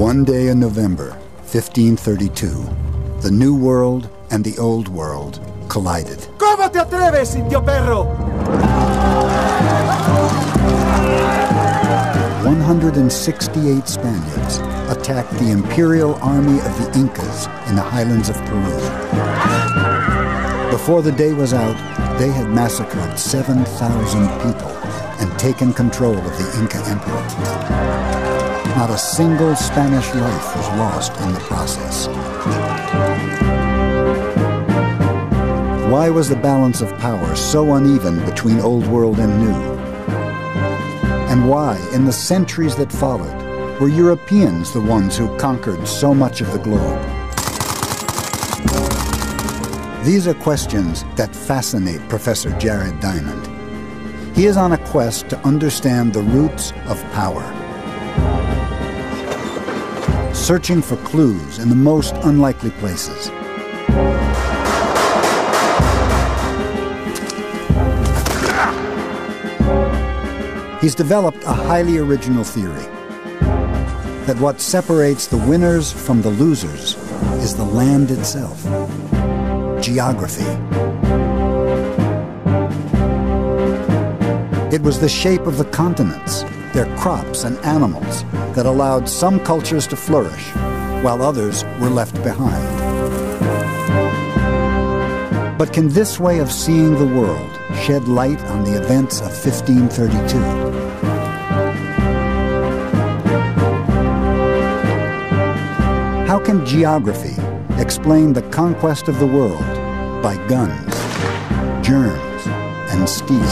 One day in November, 1532, the New World and the Old World collided. ¿Cómo te atreves, indio perro? 168 Spaniards attacked the imperial army of the Incas in the highlands of Peru. Before the day was out, they had massacred 7,000 people and taken control of the Inca Empire. Not a single Spanish life was lost in the process. Why was the balance of power so uneven between Old World and New? And why, in the centuries that followed, were Europeans the ones who conquered so much of the globe? These are questions that fascinate Professor Jared Diamond. He is on a quest to understand the roots of power, searching for clues in the most unlikely places. He's developed a highly original theory that what separates the winners from the losers is the land itself, geography. It was the shape of the continents, their crops and animals, that allowed some cultures to flourish, while others were left behind. But can this way of seeing the world shed light on the events of 1532? How can geography explain the conquest of the world by guns, germs, and steel?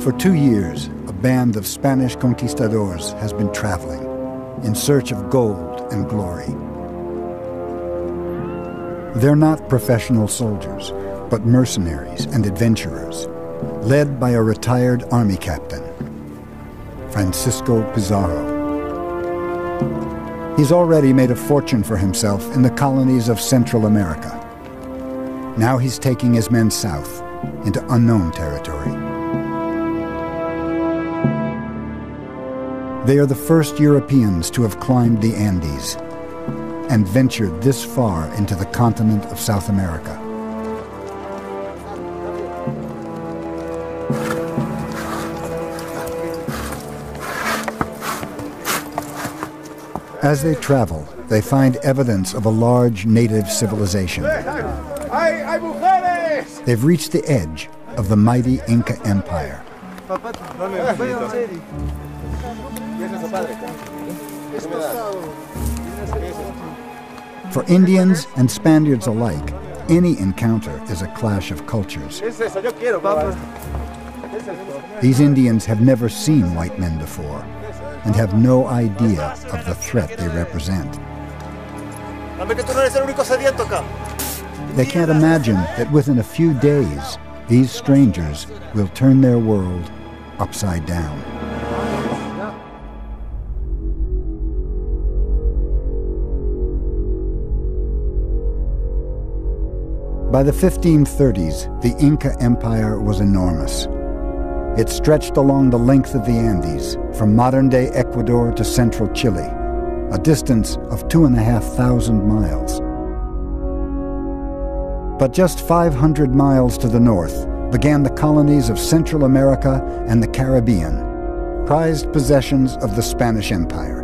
For 2 years, a band of Spanish conquistadors has been traveling in search of gold and glory. They're not professional soldiers, but mercenaries and adventurers, led by a retired army captain, Francisco Pizarro. He's already made a fortune for himself in the colonies of Central America. Now he's taking his men south into unknown territory. They are the first Europeans to have climbed the Andes and ventured this far into the continent of South America. As they travel, they find evidence of a large native civilization. They've reached the edge of the mighty Inca Empire. For Indians and Spaniards alike, any encounter is a clash of cultures. These Indians have never seen white men before and have no idea of the threat they represent. They can't imagine that within a few days, these strangers will turn their world upside down. By the 1530s, the Inca Empire was enormous. It stretched along the length of the Andes, from modern-day Ecuador to central Chile, a distance of 2,500 miles. But just 500 miles to the north began the colonies of Central America and the Caribbean, prized possessions of the Spanish Empire.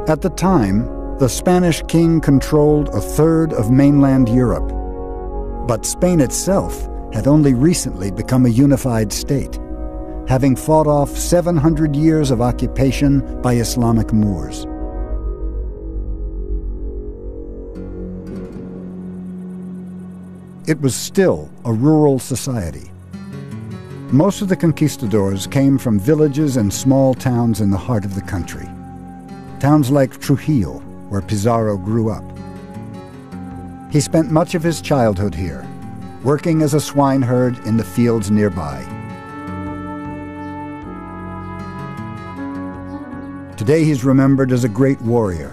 At the time, the Spanish king controlled a third of mainland Europe, but Spain itself had only recently become a unified state, having fought off 700 years of occupation by Islamic Moors. It was still a rural society. Most of the conquistadors came from villages and small towns in the heart of the country. Towns like Trujillo, where Pizarro grew up. He spent much of his childhood here, working as a swineherd in the fields nearby. Today he's remembered as a great warrior.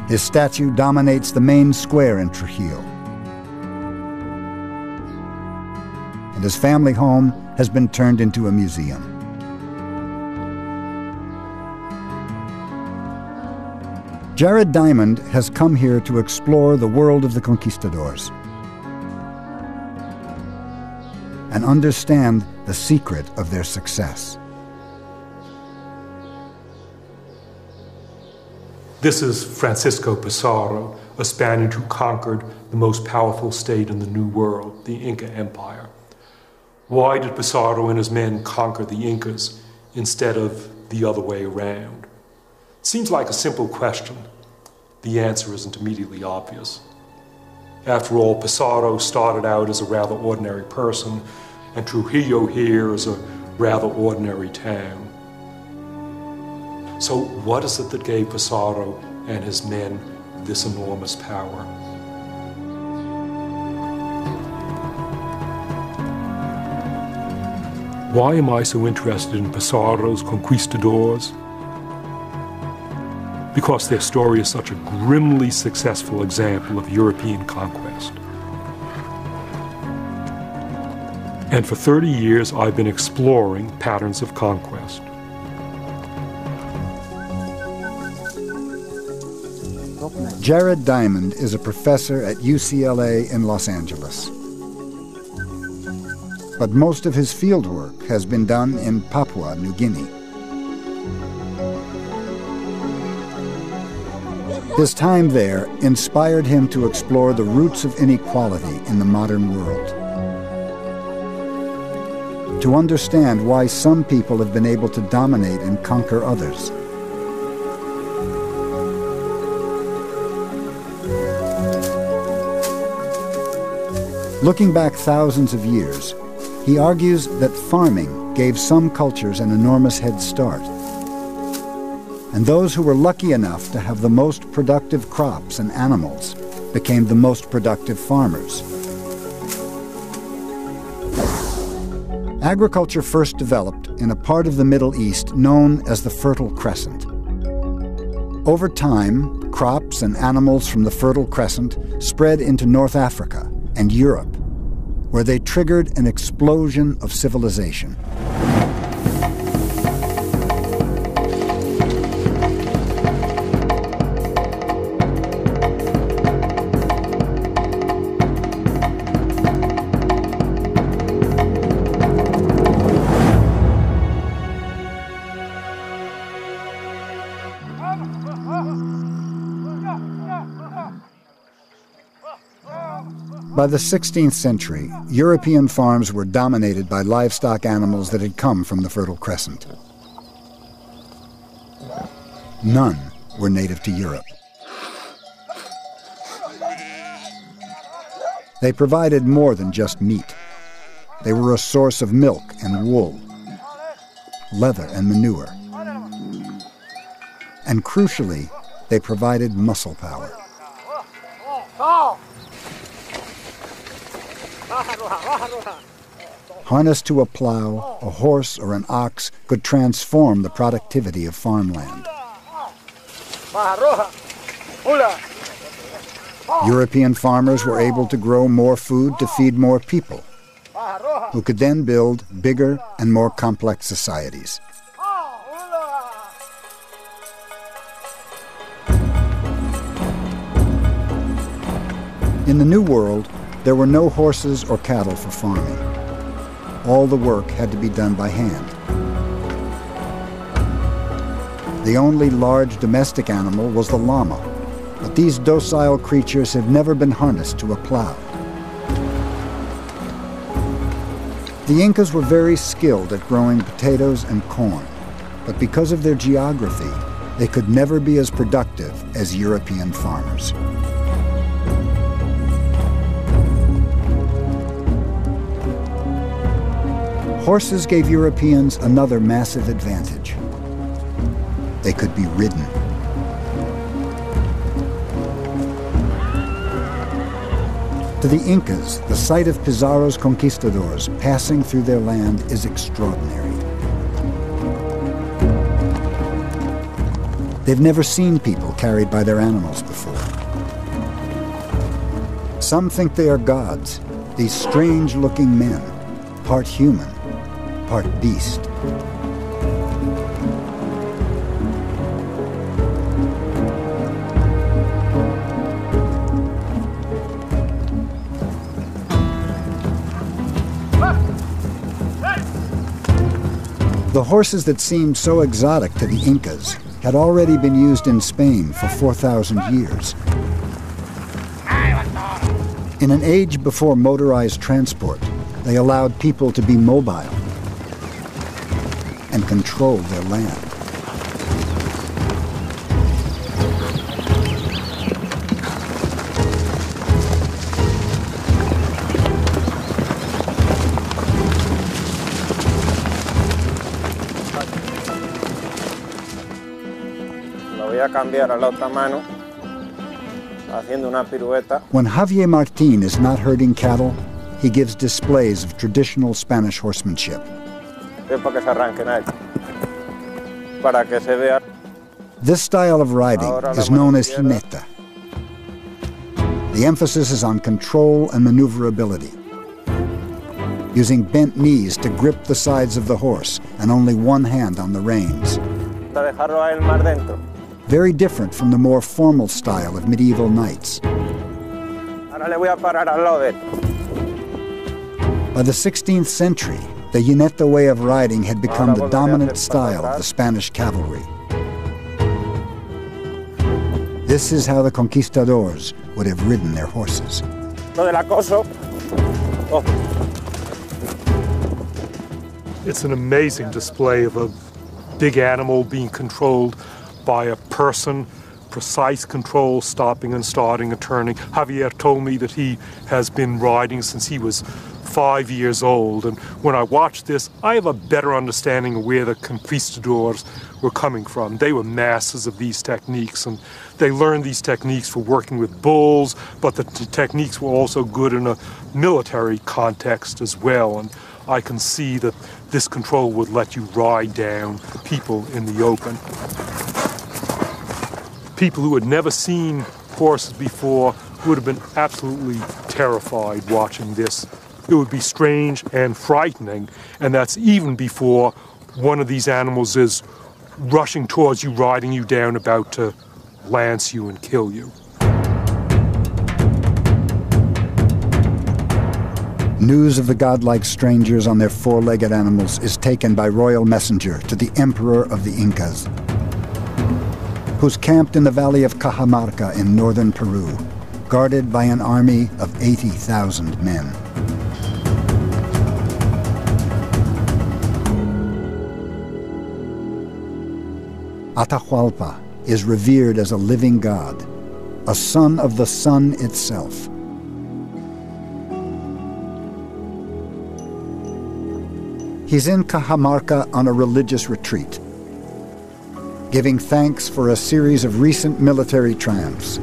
His statue dominates the main square in Trujillo. And his family home has been turned into a museum. Jared Diamond has come here to explore the world of the conquistadors and understand the secret of their success. This is Francisco Pizarro, a Spaniard who conquered the most powerful state in the New World, the Inca Empire. Why did Pizarro and his men conquer the Incas instead of the other way around? It seems like a simple question. The answer isn't immediately obvious. After all, Pizarro started out as a rather ordinary person, and Trujillo here is a rather ordinary town. So what is it that gave Pizarro and his men this enormous power? Why am I so interested in Pizarro's conquistadors? Because their story is such a grimly successful example of European conquest. And for 30 years, I've been exploring patterns of conquest. Jared Diamond is a professor at UCLA in Los Angeles. But most of his fieldwork has been done in Papua New Guinea. His time there inspired him to explore the roots of inequality in the modern world, to understand why some people have been able to dominate and conquer others. Looking back thousands of years, he argues that farming gave some cultures an enormous head start. And those who were lucky enough to have the most productive crops and animals became the most productive farmers. Agriculture first developed in a part of the Middle East known as the Fertile Crescent. Over time, crops and animals from the Fertile Crescent spread into North Africa and Europe, where they triggered an explosion of civilization. By the 16th century, European farms were dominated by livestock animals that had come from the Fertile Crescent. None were native to Europe. They provided more than just meat. They were a source of milk and wool, leather and manure. And crucially, they provided muscle power. Harnessed to a plow, a horse or an ox could transform the productivity of farmland. European farmers were able to grow more food to feed more people, who could then build bigger and more complex societies. In the New World, there were no horses or cattle for farming. All the work had to be done by hand. The only large domestic animal was the llama, but these docile creatures had never been harnessed to a plow. The Incas were very skilled at growing potatoes and corn, but because of their geography, they could never be as productive as European farmers. Horses gave Europeans another massive advantage. They could be ridden. To the Incas, the sight of Pizarro's conquistadors passing through their land is extraordinary. They've never seen people carried by their animals before. Some think they are gods, these strange-looking men, part human, part beast. The horses that seemed so exotic to the Incas had already been used in Spain for 4,000 years. In an age before motorized transport, they allowed people to be mobile and control their land. When Javier Martin is not herding cattle, he gives displays of traditional Spanish horsemanship. This style of riding is known as jineta. The emphasis is on control and maneuverability, using bent knees to grip the sides of the horse and only one hand on the reins. Very different from the more formal style of medieval knights. By the 16th century, the jineta way of riding had become the dominant style of the Spanish cavalry. This is how the conquistadors would have ridden their horses. It's an amazing display of a big animal being controlled by a person, precise control, stopping and starting and turning. Javier told me that he has been riding since he was 5 years old, and when I watched this, I have a better understanding of where the conquistadors were coming from. They were masters of these techniques, and they learned these techniques for working with bulls, but the techniques were also good in a military context as well, and I can see that this control would let you ride down people in the open. People who had never seen horses before would have been absolutely terrified watching this. It would be strange and frightening, and that's even before one of these animals is rushing towards you, riding you down, about to lance you and kill you. News of the godlike strangers on their four-legged animals is taken by royal messenger to the emperor of the Incas, who's camped in the valley of Cajamarca in northern Peru, guarded by an army of 80,000 men. Atahualpa is revered as a living god, a son of the sun itself. He's in Cajamarca on a religious retreat, giving thanks for a series of recent military triumphs.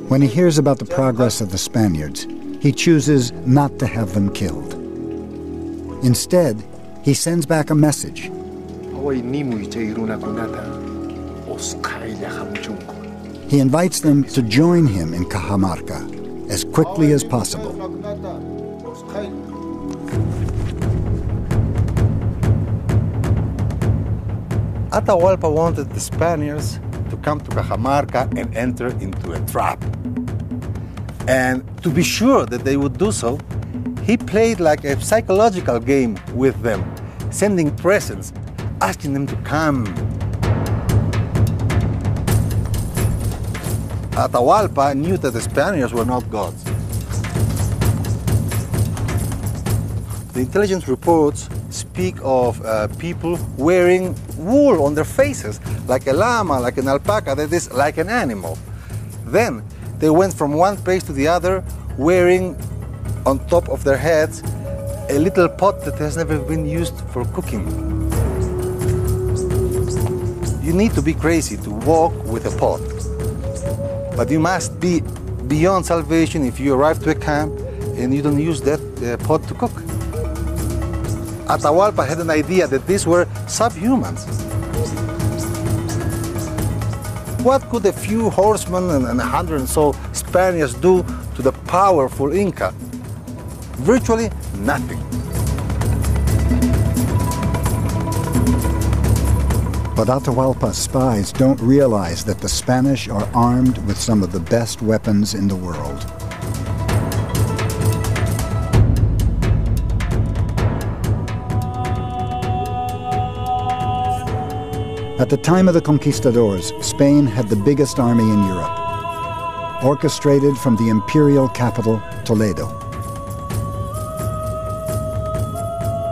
When he hears about the progress of the Spaniards, he chooses not to have them killed. Instead, he sends back a message. He invites them to join him in Cajamarca as quickly as possible. Atahualpa wanted the Spaniards to come to Cajamarca and enter into a trap. And to be sure that they would do so, he played like a psychological game with them, sending presents, asking them to come. Atahualpa knew that the Spaniards were not gods. The intelligence reports speak of people wearing wool on their faces, like a llama, like an alpaca, that is, like an animal. Then they went from one place to the other wearing on top of their heads a little pot that has never been used for cooking. You need to be crazy to walk with a pot, but you must be beyond salvation if you arrive to a camp and you don't use that pot to cook. Atahualpa had an idea that these were subhumans. What could a few horsemen and 100 and so Spaniards do to the powerful Inca? Virtually nothing. But Atahualpa's spies don't realize that the Spanish are armed with some of the best weapons in the world. At the time of the conquistadors, Spain had the biggest army in Europe, orchestrated from the imperial capital, Toledo.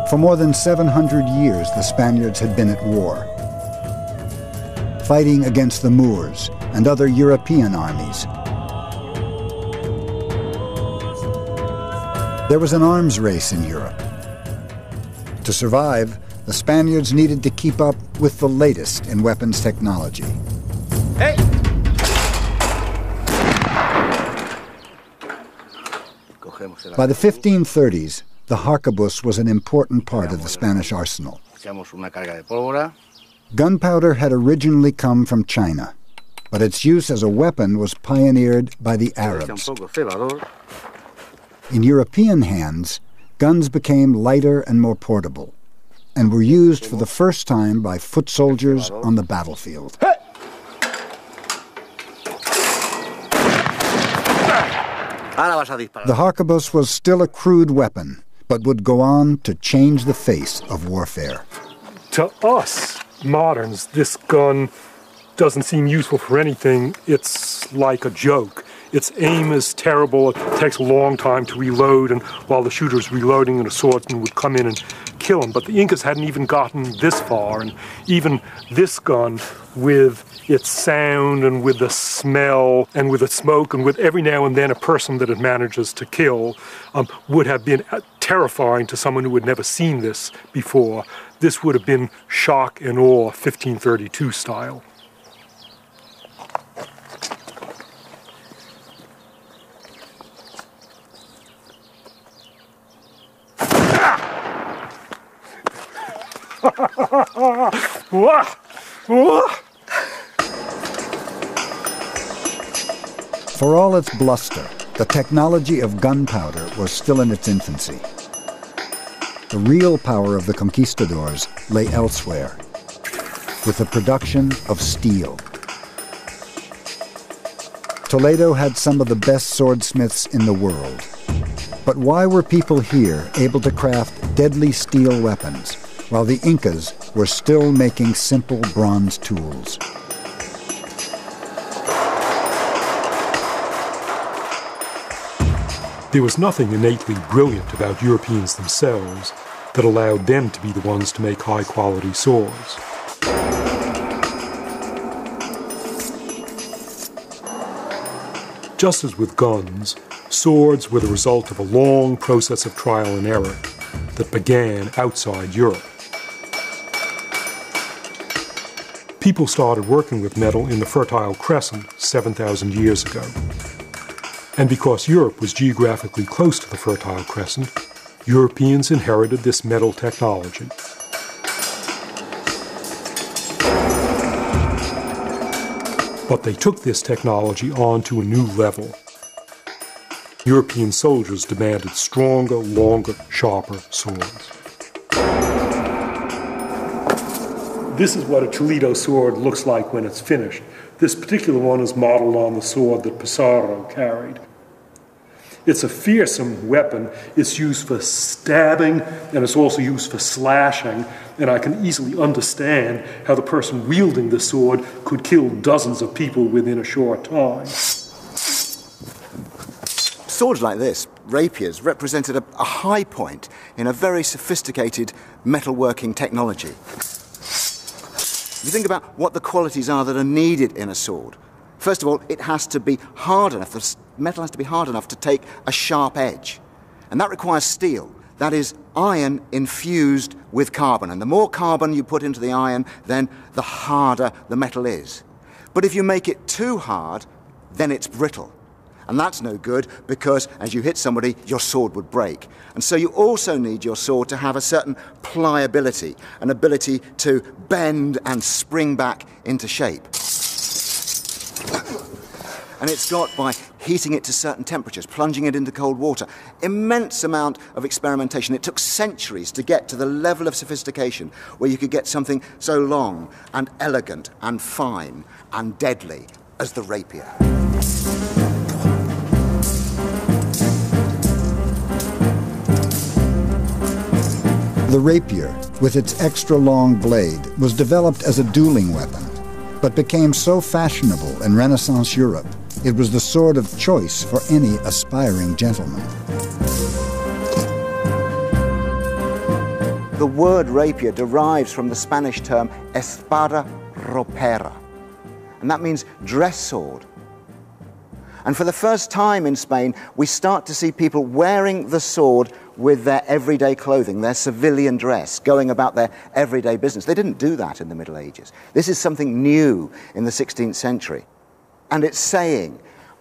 For more than 700 years, the Spaniards had been at war, fighting against the Moors and other European armies. There was an arms race in Europe. To survive, the Spaniards needed to keep up with the latest in weapons technology. Hey! By the 1530s, the harquebus was an important part of the Spanish arsenal. Gunpowder had originally come from China, but its use as a weapon was pioneered by the Arabs. In European hands, guns became lighter and more portable, and were used for the first time by foot soldiers on the battlefield. The harquebus was still a crude weapon, but would go on to change the face of warfare. To us, moderns, this gun doesn't seem useful for anything. It's like a joke. Its aim is terrible. It takes a long time to reload, and while the shooter's reloading, an swordsman would come in and kill him. But the Incas hadn't even gotten this far, and even this gun, with its sound and with the smell and with the smoke and with every now and then a person that it manages to kill, would have been terrifying to someone who had never seen this before. This would have been shock and awe, 1532 style. For all its bluster, the technology of gunpowder was still in its infancy. The real power of the conquistadors lay elsewhere, with the production of steel. Toledo had some of the best swordsmiths in the world. But why were people here able to craft deadly steel weapons, while the Incas were still making simple bronze tools? There was nothing innately brilliant about Europeans themselves that allowed them to be the ones to make high-quality swords. Just as with guns, swords were the result of a long process of trial and error that began outside Europe. People started working with metal in the Fertile Crescent 7,000 years ago. And because Europe was geographically close to the Fertile Crescent, Europeans inherited this metal technology. But they took this technology on to a new level. European soldiers demanded stronger, longer, sharper swords. This is what a Toledo sword looks like when it's finished. This particular one is modeled on the sword that Pizarro carried. It's a fearsome weapon. It's used for stabbing, and it's also used for slashing, and I can easily understand how the person wielding the sword could kill dozens of people within a short time. Swords like this, rapiers, represented a high point in a very sophisticated metalworking technology. You think about what the qualities are that are needed in a sword. First of all, it has to be hard enough, the metal has to be hard enough to take a sharp edge. And that requires steel. That is iron infused with carbon. And the more carbon you put into the iron, then the harder the metal is. But if you make it too hard, then it's brittle. And that's no good because as you hit somebody, your sword would break. And so you also need your sword to have a certain pliability, an ability to bend and spring back into shape. And it's got by heating it to certain temperatures, plunging it into cold water. Immense amount of experimentation. It took centuries to get to the level of sophistication where you could get something so long and elegant and fine and deadly as the rapier. The rapier, with its extra-long blade, was developed as a dueling weapon, but became so fashionable in Renaissance Europe, it was the sword of choice for any aspiring gentleman. The word rapier derives from the Spanish term espada ropera, and that means dress sword. And for the first time in Spain, we start to see people wearing the sword with their everyday clothing, their civilian dress, going about their everyday business. They didn't do that in the Middle Ages. This is something new in the 16th century. And it's saying,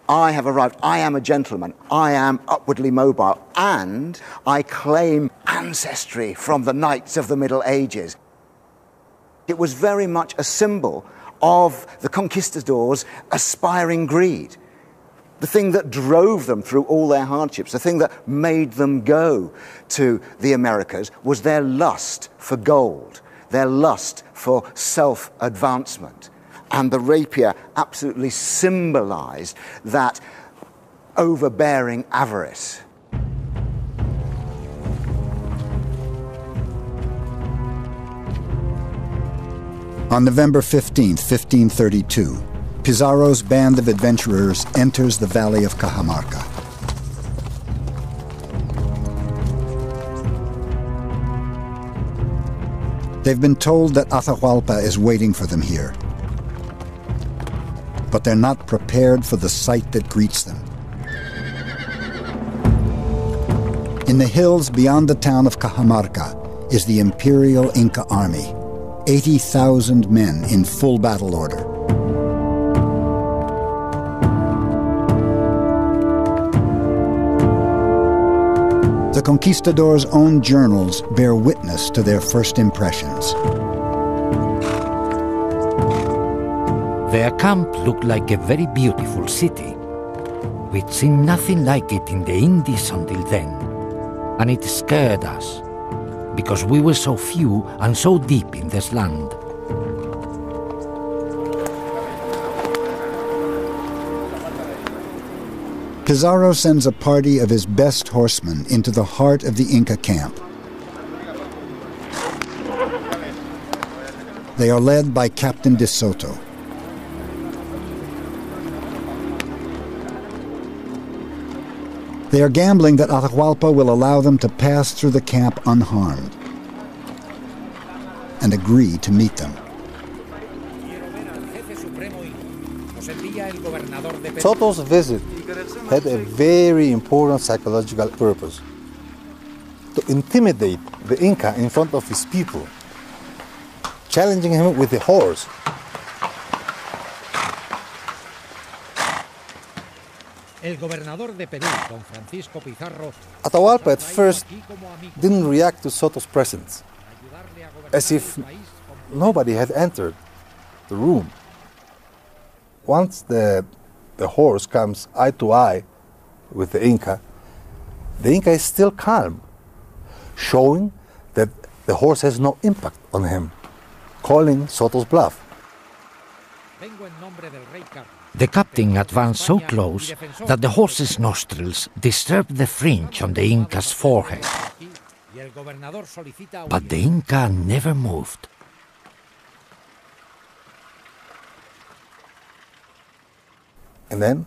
I have arrived, I am a gentleman, I am upwardly mobile, and I claim ancestry from the knights of the Middle Ages. It was very much a symbol of the conquistadors' aspiring greed. The thing that drove them through all their hardships, the thing that made them go to the Americas was their lust for gold, their lust for self-advancement. And the rapier absolutely symbolized that overbearing avarice. On November 15th, 1532, Pizarro's band of adventurers enters the valley of Cajamarca. They've been told that Atahualpa is waiting for them here, but they're not prepared for the sight that greets them. In the hills beyond the town of Cajamarca is the Imperial Inca army, 80,000 men in full battle order. The conquistadors' own journals bear witness to their first impressions. Their camp looked like a very beautiful city. We'd seen nothing like it in the Indies until then, and it scared us, because we were so few and so deep in this land. Pizarro sends a party of his best horsemen into the heart of the Inca camp. They are led by Captain de Soto. They are gambling that Atahualpa will allow them to pass through the camp unharmed, and agree to meet them. Soto's visit had a very important psychological purpose: to intimidate the Inca in front of his people, challenging him with a horse. Atahualpa at first didn't react to Soto's presence, as if nobody had entered the room. Once the horse comes eye to eye with the Inca is still calm, showing that the horse has no impact on him, calling Soto's bluff. The captain advanced so close that the horse's nostrils disturbed the fringe on the Inca's forehead. But the Inca never moved. And then,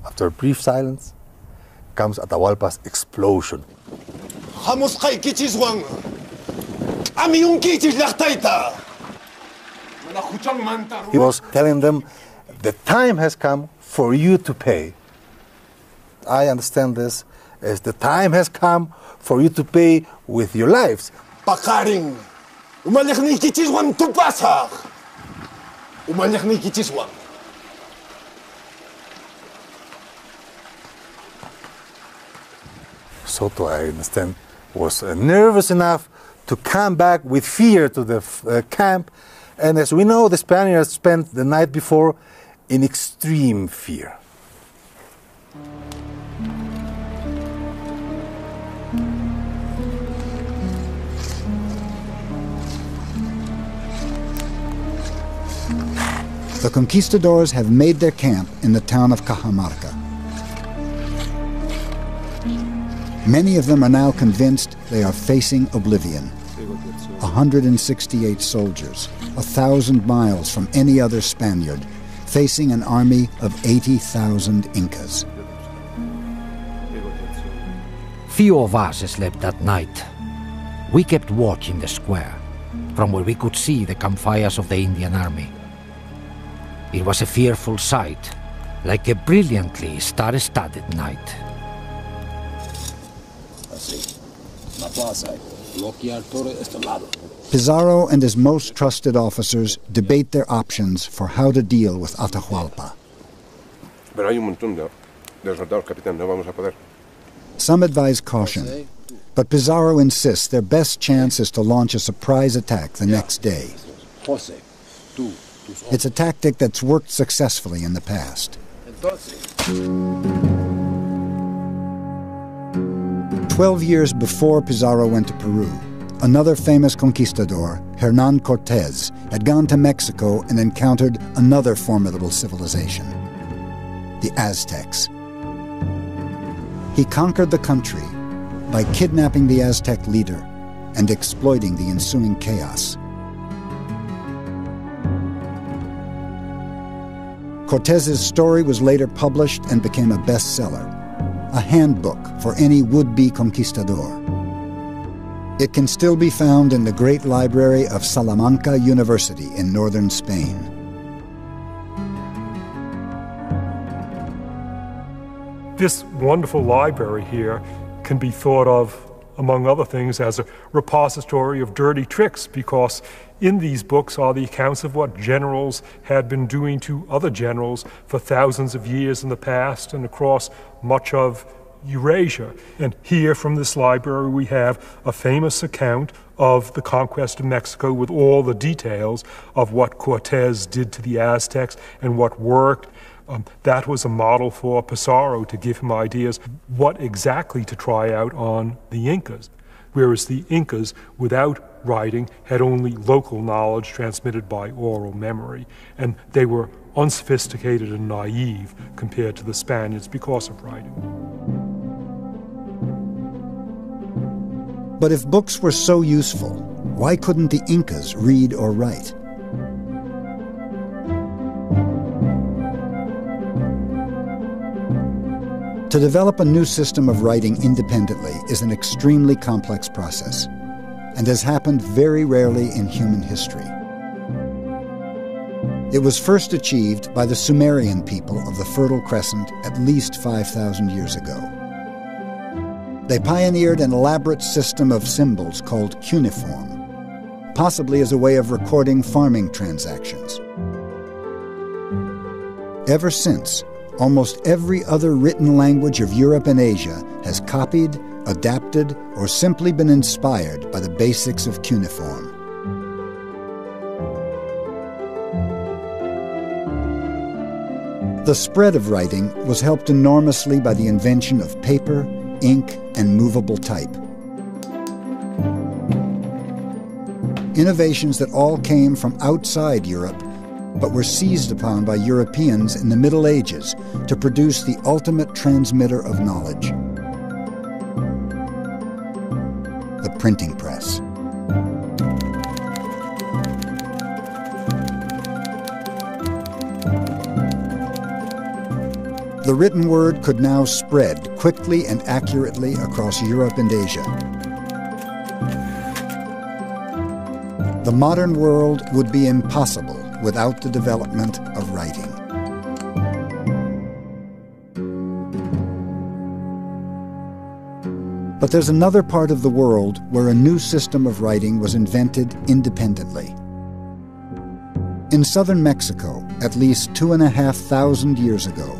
after a brief silence, comes Atahualpa's explosion. He was telling them, the time has come for you to pay. I understand this as the time has come for you to pay with your lives. Soto, I understand, was nervous enough to come back with fear to the camp. And as we know, the Spaniards spent the night before in extreme fear. The conquistadors have made their camp in the town of Cajamarca. Many of them are now convinced they are facing oblivion. 168 soldiers, 1,000 miles from any other Spaniard, facing an army of 80,000 Incas. Few of us slept that night. We kept watch in the square, from where we could see the campfires of the Indian army. It was a fearful sight, like a brilliantly star-studded night. Pizarro and his most trusted officers debate their options for how to deal with Atahualpa. Some advise caution, but Pizarro insists their best chance is to launch a surprise attack the next day. It's a tactic that's worked successfully in the past. 12 years before Pizarro went to Peru, another famous conquistador, Hernán Cortés, had gone to Mexico and encountered another formidable civilization, the Aztecs. He conquered the country by kidnapping the Aztec leader and exploiting the ensuing chaos. Cortés's story was later published and became a bestseller, a handbook for any would-be conquistador. It can still be found in the great library of Salamanca University in northern Spain. This wonderful library here can be thought of, among other things, as a repository of dirty tricks, because in these books are the accounts of what generals had been doing to other generals for thousands of years in the past and across much of Eurasia. And here from this library we have a famous account of the conquest of Mexico with all the details of what Cortés did to the Aztecs and what worked. That was a model for Pizarro to give him ideas what exactly to try out on the Incas, whereas the Incas, without writing, had only local knowledge transmitted by oral memory, and they were unsophisticated and naive compared to the Spaniards because of writing. But if books were so useful, why couldn't the Incas read or write? To develop a new system of writing independently is an extremely complex process, and has happened very rarely in human history. It was first achieved by the Sumerian people of the Fertile Crescent at least 5,000 years ago. They pioneered an elaborate system of symbols called cuneiform, possibly as a way of recording farming transactions. Ever since, almost every other written language of Europe and Asia has copied, adapted, or simply been inspired by the basics of cuneiform. The spread of writing was helped enormously by the invention of paper, ink, and movable type. Innovations that all came from outside Europe but were seized upon by Europeans in the Middle Ages to produce the ultimate transmitter of knowledge: the printing press. The written word could now spread quickly and accurately across Europe and Asia. The modern world would be impossible without the development of writing. But there's another part of the world where a new system of writing was invented independently. In southern Mexico, at least 2,500 years ago,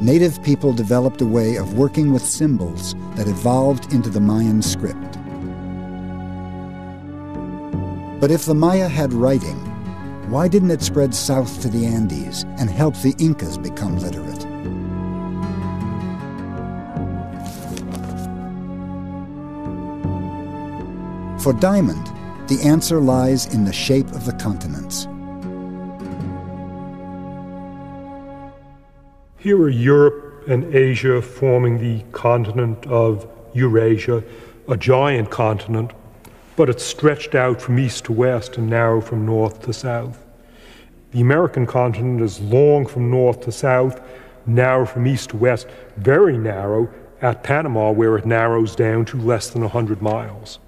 native people developed a way of working with symbols that evolved into the Mayan script. But if the Maya had writing, why didn't it spread south to the Andes and help the Incas become literate? For Diamond, the answer lies in the shape of the continents. Here are Europe and Asia forming the continent of Eurasia, a giant continent, but it's stretched out from east to west and narrow from north to south. The American continent is long from north to south, narrow from east to west, very narrow at Panama, where it narrows down to less than 100 miles.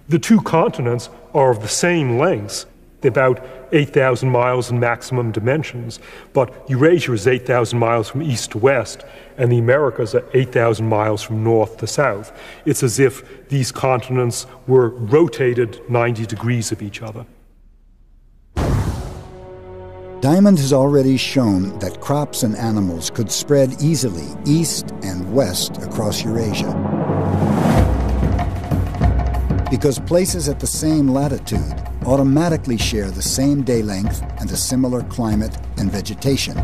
The two continents are of the same lengths, about 8,000 miles in maximum dimensions, but Eurasia is 8,000 miles from east to west, and the Americas are 8,000 miles from north to south. It's as if these continents were rotated 90 degrees of each other. Diamond has already shown that crops and animals could spread easily east and west across Eurasia. Because places at the same latitude automatically share the same day length and a similar climate and vegetation.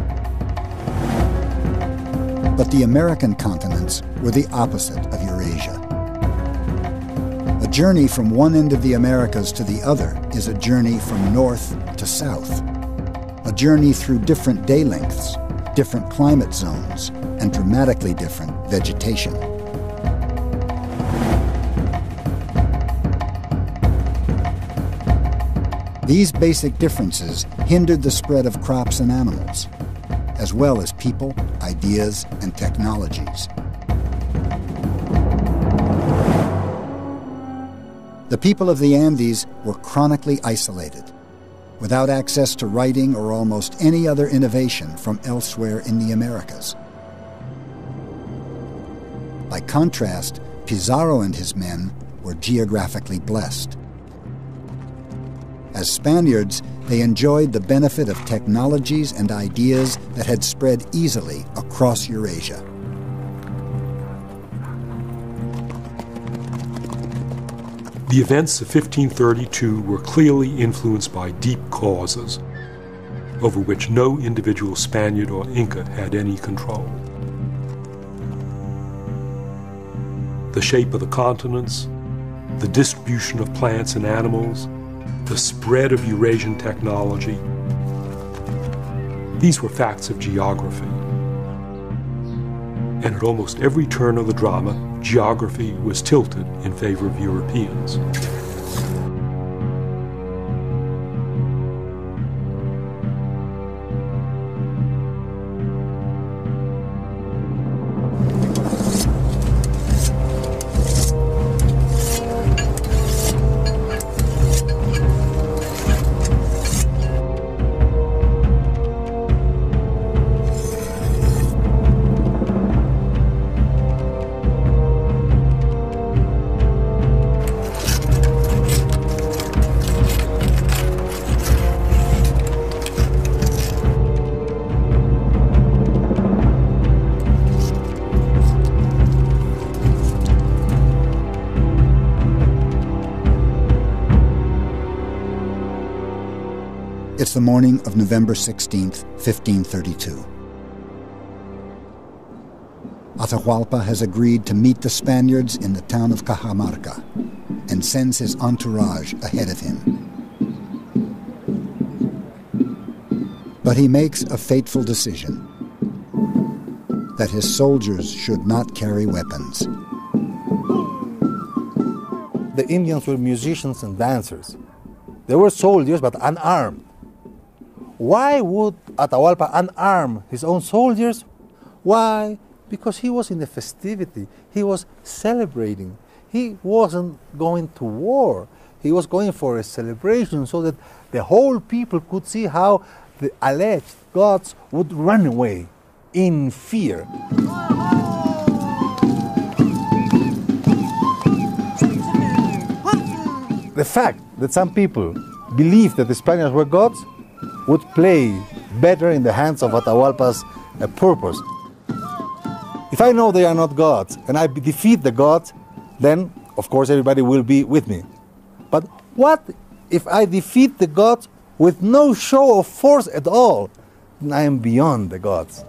But the American continents were the opposite of Eurasia. A journey from one end of the Americas to the other is a journey from north to south. A journey through different day lengths, different climate zones, and dramatically different vegetation. These basic differences hindered the spread of crops and animals, as well as people, ideas, and technologies. The people of the Andes were chronically isolated, without access to writing or almost any other innovation from elsewhere in the Americas. By contrast, Pizarro and his men were geographically blessed. As Spaniards, they enjoyed the benefit of technologies and ideas that had spread easily across Eurasia. The events of 1532 were clearly influenced by deep causes, over which no individual Spaniard or Inca had any control. The shape of the continents, the distribution of plants and animals, the spread of Eurasian technology. These were facts of geography. And at almost every turn of the drama, geography was tilted in favor of Europeans. It's the morning of November 16th, 1532. Atahualpa has agreed to meet the Spaniards in the town of Cajamarca and sends his entourage ahead of him. But he makes a fateful decision, that his soldiers should not carry weapons. The Indians were musicians and dancers. They were soldiers, but unarmed. Why would Atahualpa unarm his own soldiers? Why? Because he was in a festivity. He was celebrating. He wasn't going to war. He was going for a celebration so that the whole people could see how the alleged gods would run away in fear. The fact that some people believed that the Spaniards were gods would play better in the hands of Atahualpa's purpose. If I know they are not gods and I defeat the gods, then of course everybody will be with me. But what if I defeat the gods with no show of force at all? Then I am beyond the gods.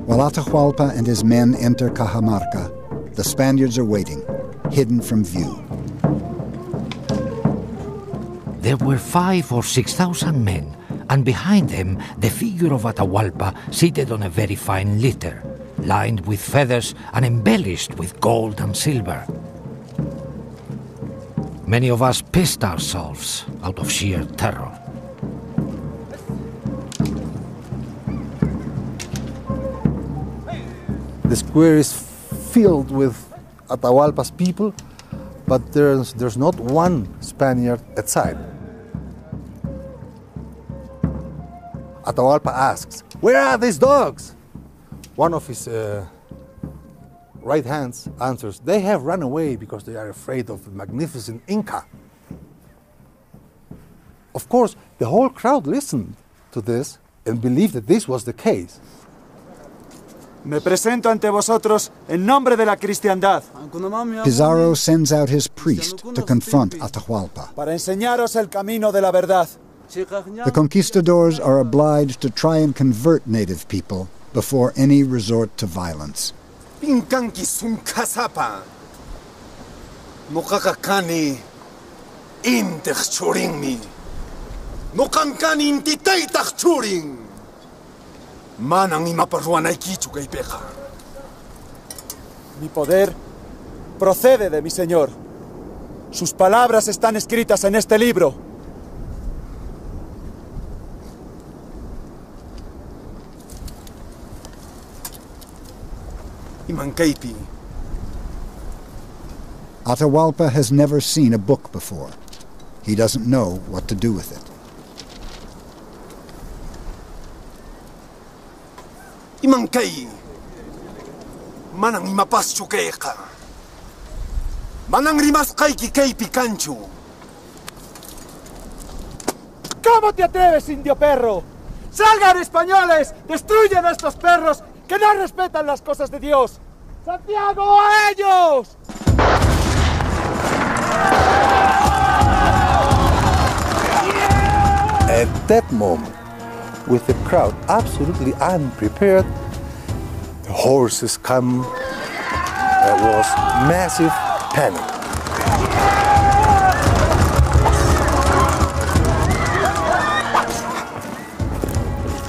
While Atahualpa and his men enter Cajamarca, the Spaniards are waiting, hidden from view. There were 5,000 or 6,000 men, and behind them the figure of Atahualpa seated on a very fine litter, lined with feathers and embellished with gold and silver. Many of us pissed ourselves out of sheer terror. The square is filled with Atahualpa's people, but there's not one Spaniard outside. Atahualpa asks, "Where are these dogs?" One of his right hands answers, "They have run away because they are afraid of the magnificent Inca." Of course, the whole crowd listened to this and believed that this was the case. Me presento ante vosotros en nombre de la cristiandad. Pizarro sends out his priest to confront Atahualpa. Para enseñaros el camino de la verdad. The conquistadors are obliged to try and convert native people before any resort to violence. Pinkanki sunkasapa. Mokakakani intech churingmi. Mokankani intitaitach churing. Manang imaparuanay kichu kay peja. Mi poder procede de mi Señor. Sus palabras están escritas en este libro. Imankaipi. Atahualpa has never seen a book before. He doesn't know what to do with it. Imankay. Manang imapas chukeka. Manang rimas kaiki kay picanchu. ¿Cómo te atreves, indio perro? ¡Salgan, españoles! ¡Destruyen a estos perros que no respetan las cosas de Dios! ¡Santiago, a ellos! At that moment, with the crowd absolutely unprepared, the horses come. There was massive panic.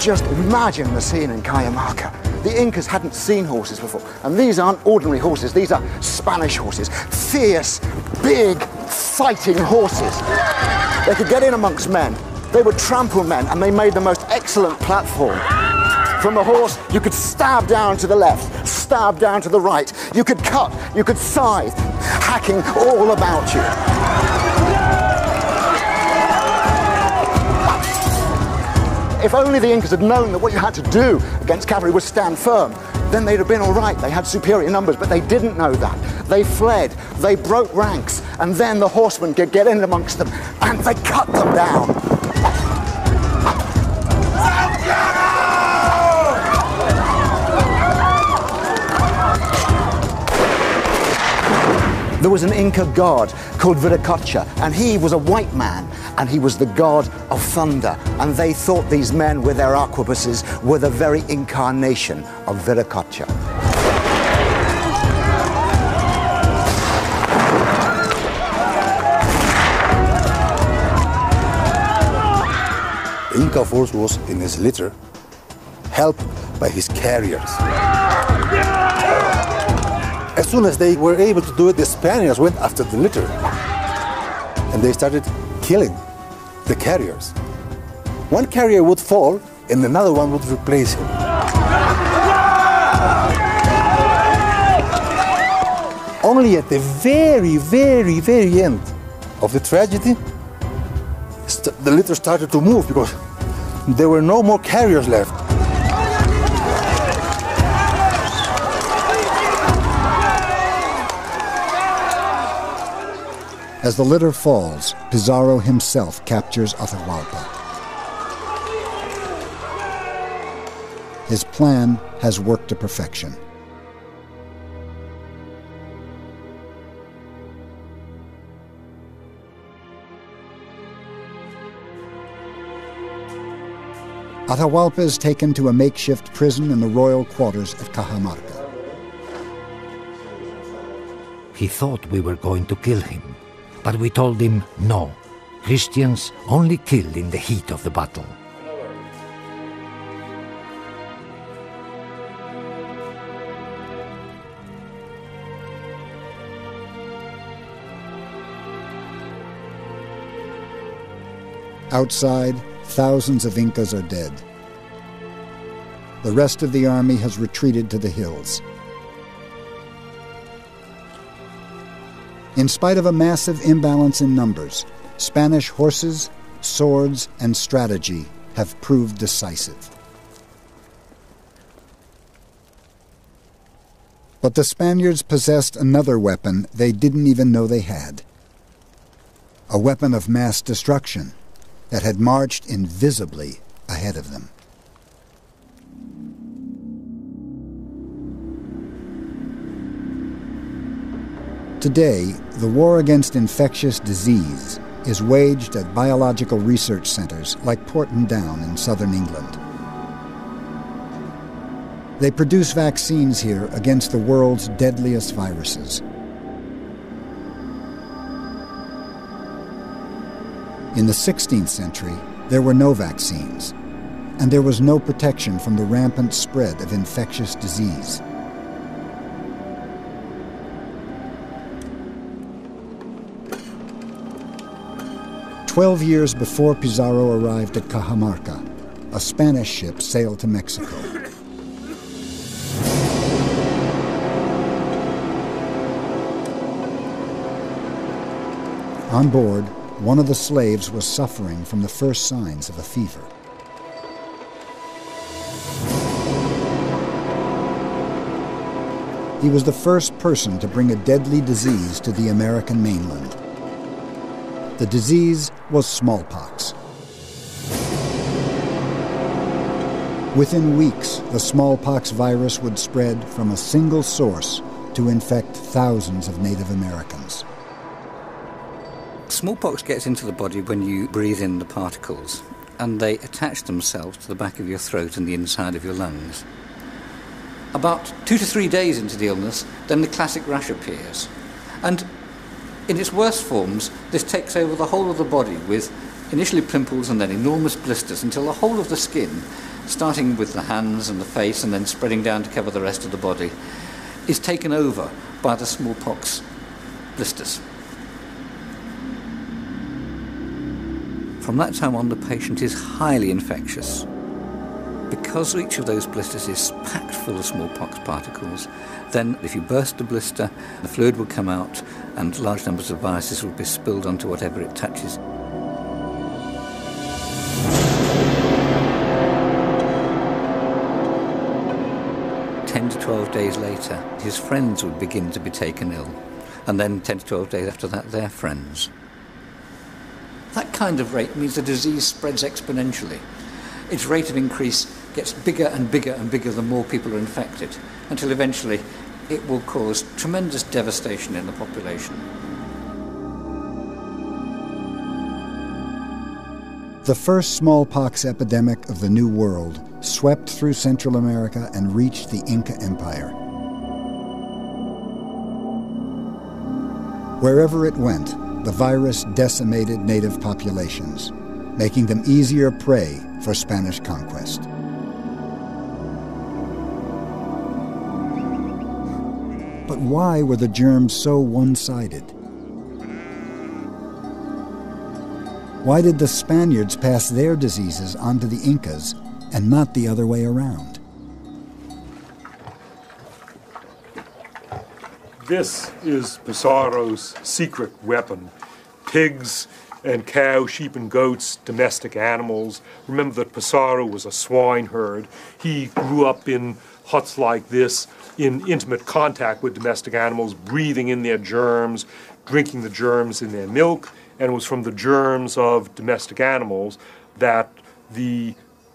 Just imagine the scene in Cajamarca. The Incas hadn't seen horses before, and these aren't ordinary horses, these are Spanish horses. Fierce, big, fighting horses. They could get in amongst men, they would trample men, and they made the most excellent platform. From the horse, you could stab down to the left, stab down to the right. You could cut, you could scythe, hacking all about you. If only the Incas had known that what you had to do against cavalry was stand firm, then they'd have been all right. They had superior numbers, but they didn't know that. They fled, they broke ranks, and then the horsemen could get in amongst them, and they cut them down. There was an Inca god called Viracocha, and he was a white man, and he was the god of thunder, and they thought these men with their arquebuses were the very incarnation of Viracocha. The Inca force was in his litter, helped by his carriers. As soon as they were able to do it, the Spaniards went after the litter, and they started killing the carriers. One carrier would fall, and another one would replace him. Only at the very, very, very end of the tragedy, the litter started to move because there were no more carriers left. As the litter falls, Pizarro himself captures Atahualpa. His plan has worked to perfection. Atahualpa is taken to a makeshift prison in the royal quarters at Cajamarca. He thought we were going to kill him, but we told him no. Christians only kill in the heat of the battle. Outside, thousands of Incas are dead. The rest of the army has retreated to the hills. In spite of a massive imbalance in numbers, Spanish horses, swords, and strategy have proved decisive. But the Spaniards possessed another weapon they didn't even know they had. A weapon of mass destruction that had marched invisibly ahead of them. Today, the war against infectious disease is waged at biological research centers like Porton Down in southern England. They produce vaccines here against the world's deadliest viruses. In the 16th century, there were no vaccines, and there was no protection from the rampant spread of infectious disease. "12 years before Pizarro arrived at Cajamarca, a Spanish ship sailed to Mexico. On board, one of the slaves was suffering from the first signs of a fever. He was the first person to bring a deadly disease to the American mainland. The disease was smallpox. Within weeks, the smallpox virus would spread from a single source to infect thousands of Native Americans. Smallpox gets into the body when you breathe in the particles, and they attach themselves to the back of your throat and the inside of your lungs. About 2 to 3 days into the illness, then the classic rash appears. And in its worst forms, this takes over the whole of the body with initially pimples and then enormous blisters until the whole of the skin, starting with the hands and the face and then spreading down to cover the rest of the body, is taken over by the smallpox blisters. From that time on, the patient is highly infectious. Because each of those blisters is packed full of smallpox particles, then if you burst the blister, the fluid will come out and large numbers of viruses will be spilled onto whatever it touches. "10 to 12 days later, his friends would begin to be taken ill, and then 10 to 12 days after that, their friends. That kind of rate means the disease spreads exponentially. Its rate of increase gets bigger and bigger and bigger the more people are infected, until eventually it will cause tremendous devastation in the population. The first smallpox epidemic of the New World swept through Central America and reached the Inca Empire. Wherever it went, the virus decimated native populations, making them easier prey for Spanish conquest. But why were the germs so one-sided? Why did the Spaniards pass their diseases onto the Incas and not the other way around? This is Pizarro's secret weapon. Pigs and cows, sheep and goats, domestic animals. Remember that Pizarro was a swineherd. He grew up in huts like this, in intimate contact with domestic animals, breathing in their germs, drinking the germs in their milk, and it was from the germs of domestic animals that the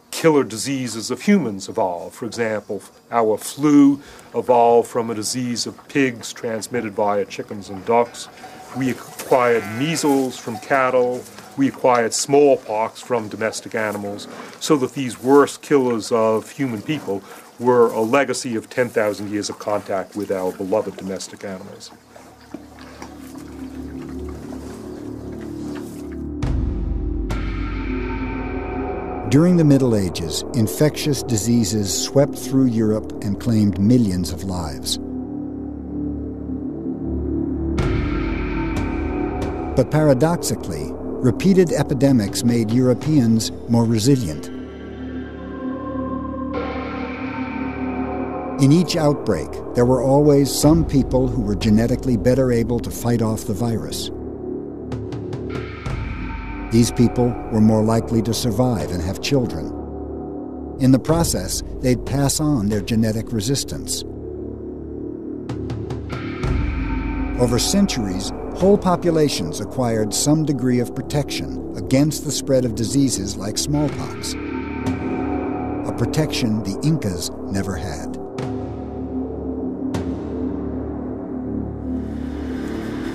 killer diseases of humans evolved. For example, our flu evolved from a disease of pigs transmitted via chickens and ducks. We acquired measles from cattle. We acquired smallpox from domestic animals, so that these worst killers of human people were a legacy of 10,000 years of contact with our beloved domestic animals. During the Middle Ages, infectious diseases swept through Europe and claimed millions of lives. But paradoxically, repeated epidemics made Europeans more resilient. In each outbreak, there were always some people who were genetically better able to fight off the virus. These people were more likely to survive and have children. In the process, they'd pass on their genetic resistance. Over centuries, whole populations acquired some degree of protection against the spread of diseases like smallpox, a protection the Incas never had.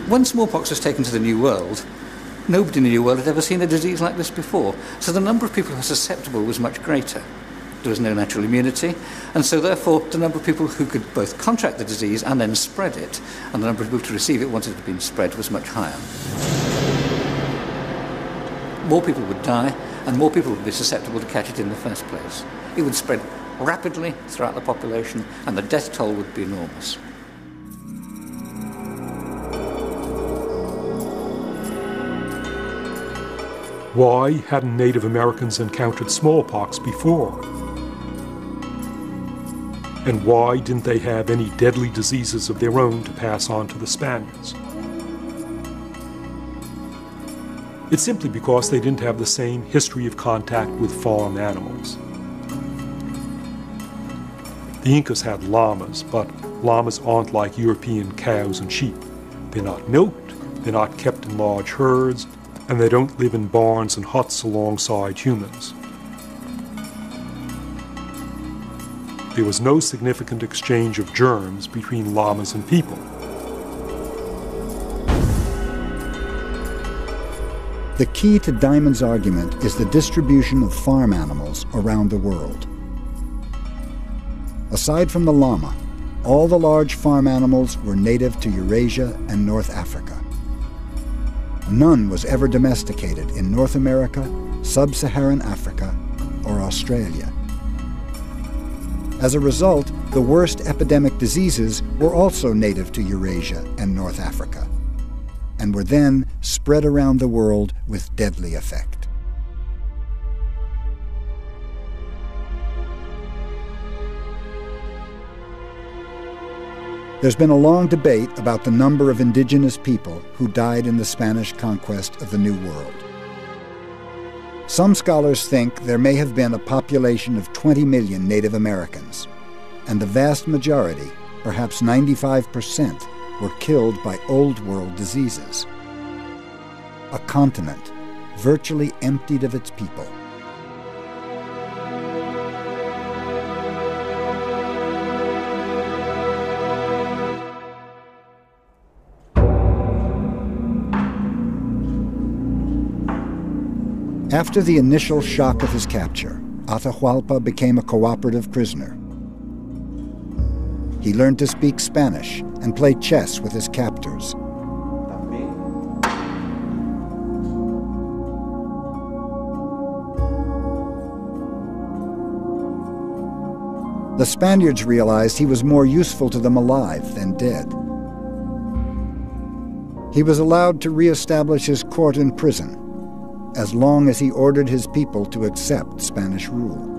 When smallpox was taken to the New World, nobody in the New World had ever seen a disease like this before, so the number of people who were susceptible was much greater. There was no natural immunity, and so therefore the number of people who could both contract the disease and then spread it, and the number of people to receive it once it had been spread, was much higher. More people would die, and more people would be susceptible to catch it in the first place. It would spread rapidly throughout the population, and the death toll would be enormous. Why hadn't Native Americans encountered smallpox before? And why didn't they have any deadly diseases of their own to pass on to the Spaniards? It's simply because they didn't have the same history of contact with farm animals. The Incas had llamas, but llamas aren't like European cows and sheep. They're not milked, they're not kept in large herds, and they don't live in barns and huts alongside humans. There was no significant exchange of germs between llamas and people. The key to Diamond's argument is the distribution of farm animals around the world. Aside from the llama, all the large farm animals were native to Eurasia and North Africa. None was ever domesticated in North America, Sub-Saharan Africa, or Australia. As a result, the worst epidemic diseases were also native to Eurasia and North Africa, and were then spread around the world with deadly effect. There's been a long debate about the number of indigenous people who died in the Spanish conquest of the New World. Some scholars think there may have been a population of 20 million Native Americans, and the vast majority, perhaps 95%, were killed by Old World diseases. A continent virtually emptied of its people. After the initial shock of his capture, Atahualpa became a cooperative prisoner. He learned to speak Spanish and play chess with his captors. The Spaniards realized he was more useful to them alive than dead. He was allowed to reestablish his court and prison, as long as he ordered his people to accept Spanish rule.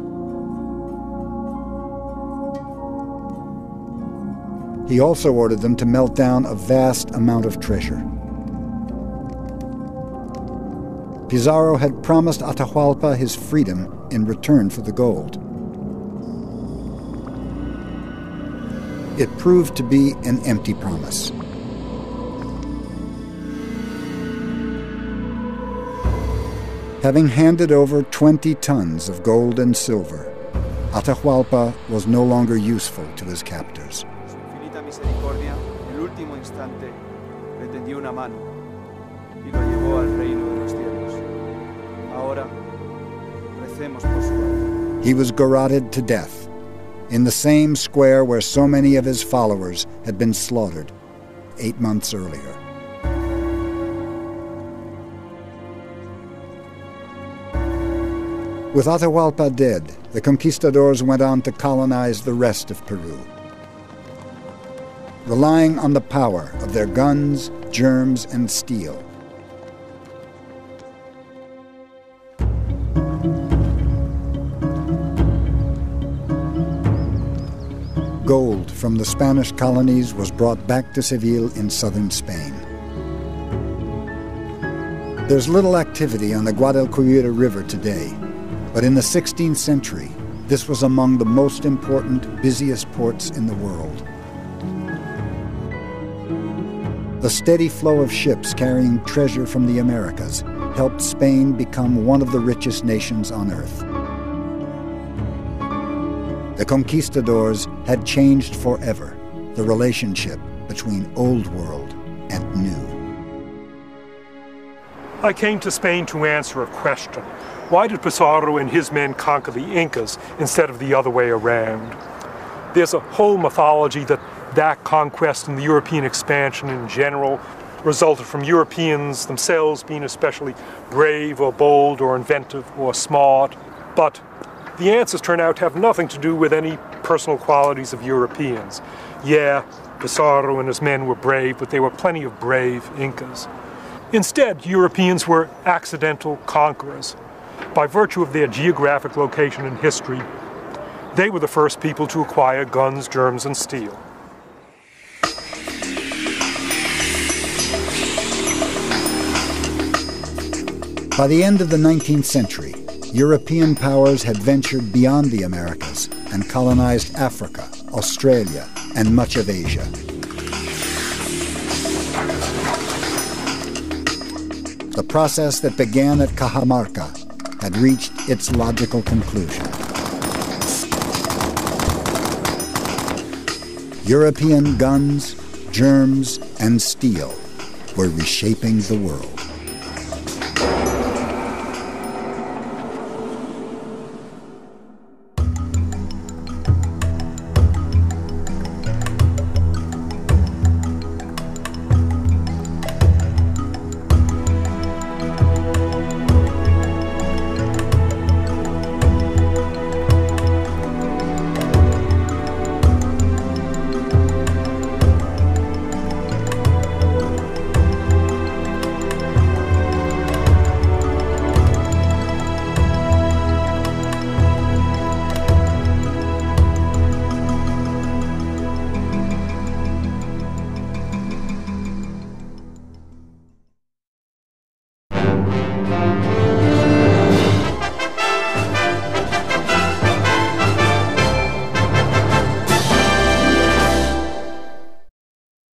He also ordered them to melt down a vast amount of treasure. Pizarro had promised Atahualpa his freedom in return for the gold. It proved to be an empty promise. Having handed over 20 tons of gold and silver, Atahualpa was no longer useful to his captors. Su infinita misericordia, en el último instante, le tendió una mano y lo llevó al reino de los cielos. Ahora, recemos por su alma. He was garroted to death in the same square where so many of his followers had been slaughtered 8 months earlier. With Atahualpa dead, the conquistadors went on to colonize the rest of Peru, relying on the power of their guns, germs, and steel. Gold from the Spanish colonies was brought back to Seville in southern Spain. There's little activity on the Guadalquivir River today, but in the 16th century, this was among the most important, busiest ports in the world. The steady flow of ships carrying treasure from the Americas helped Spain become one of the richest nations on earth. The conquistadors had changed forever the relationship between Old World and New. I came to Spain to answer a question. Why did Pizarro and his men conquer the Incas instead of the other way around? There's a whole mythology that conquest and the European expansion in general resulted from Europeans themselves being especially brave or bold or inventive or smart. But the answers turn out to have nothing to do with any personal qualities of Europeans. Yeah, Pizarro and his men were brave, but there were plenty of brave Incas. Instead, Europeans were accidental conquerors. By virtue of their geographic location in history, they were the first people to acquire guns, germs, and steel. By the end of the 19th century, European powers had ventured beyond the Americas and colonized Africa, Australia, and much of Asia. The process that began at Cajamarca had reached its logical conclusion. European guns, germs, and steel were reshaping the world.